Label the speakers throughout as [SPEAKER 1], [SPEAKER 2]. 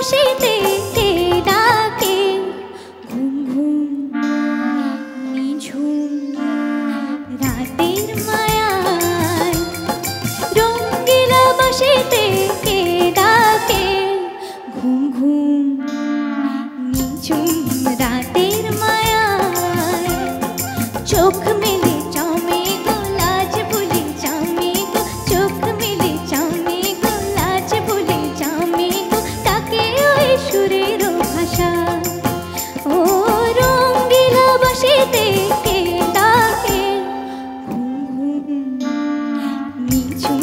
[SPEAKER 1] বাঁশিতে কে ডাকে ঘুম ঘুম নিঝুম রাতের মায়ায় রঙ্গিলা বাঁশিতে কে ডাকে ঘুম ঘুম নিঝুম রাতের মায়ায় চোখ মেলে চামে গো লাজ ভুলে চামে গো চোখ মেলে চামে গো লাজ ভুলে চামে গো তাকে ওই সুরের ভাষা ও রঙ্গিলা বাঁশিতে কে ডাকে ঘুম ঘুম নিঝুম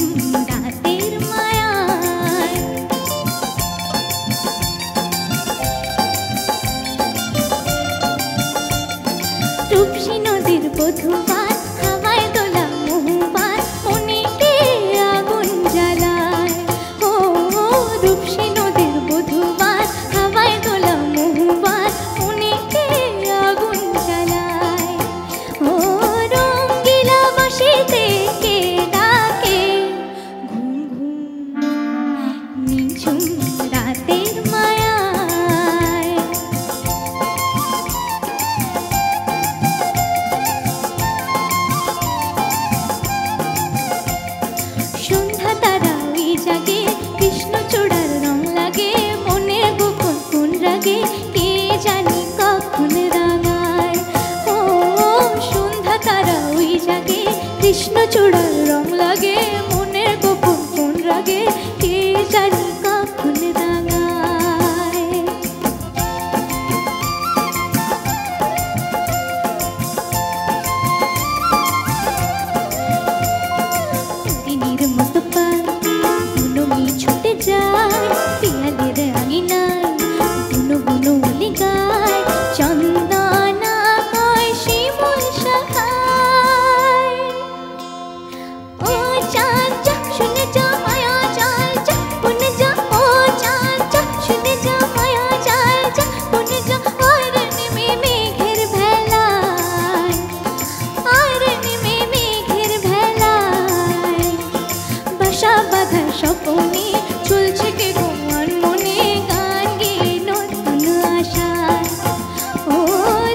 [SPEAKER 1] রাতের মায়ায় রূপসী নদীর বধূবার হাওয়ায় দোলা মহুবার মনেতে আগুন জ্বালায় ও রূপসী নদীর বধূবার হাওয়ায় দোলা মহুবার মনেতে আগুন জ্বালায় ও রঙ্গিলা বাঁশিতে কে ডাকে ঘুম ঘুম নিঝুম রাতের মায়ায় সন্ধ্যা তারা ওই জাগে কৃষ্ণচূড়ার রং লাগে মনে গোপন কোন রাগে কে জানি কখন রাঙায় ও সন্ধ্যা তারা ওই জাগে কৃষ্ণচূড়ার রং লাগে মনে গোপন কোন রাগে কে জানি কখন রাঙায় দিনের মতো পায় বুনো মি ছুটে যায় পিয়ালের আঙিনায় বুনো বুনো বলে গায় চন্দনা কয় শিমুল শাখায় ও চাঁদ যা শুনে যা মায়া চাল যা বনে যা ও চাঁদ যা শুনে যা মায়া চাল যা বনে যা আর নেমে মেঘের ভেলায় আর নেমে মেঘের ভেলায় বাসা বাঁধা স্বপনে চলছে কে গোয়ান মনে গান গেয়ে নতুন আশায় ও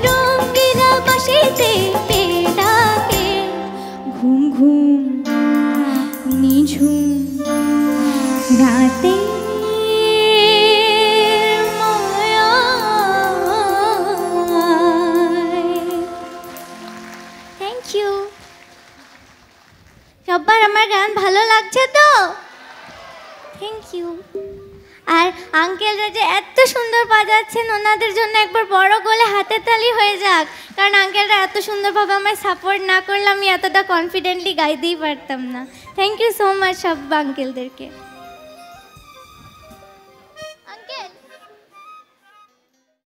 [SPEAKER 1] রঙ্গিলা বাঁশিতে কে ডাকে ঘুম ঘুম নিঝুম রাতে থ্যাংক ইউ সবার আমার গান ভালো লাগছে তো থ্যাংক ইউ আর আঙ্কেলরা যে এত সুন্দর বাজাচ্ছেন ওনাদের জন্য একবার বড় গলে হাতের তালি হয়ে যাক কারণ আঙ্কেলরা এত সুন্দরভাবে আমায় সাপোর্ট না করলে আমি এতটা কনফিডেন্টলি গাইতেই পারতাম না থ্যাংক ইউ সো মাচ সব আঙ্কেলদেরকে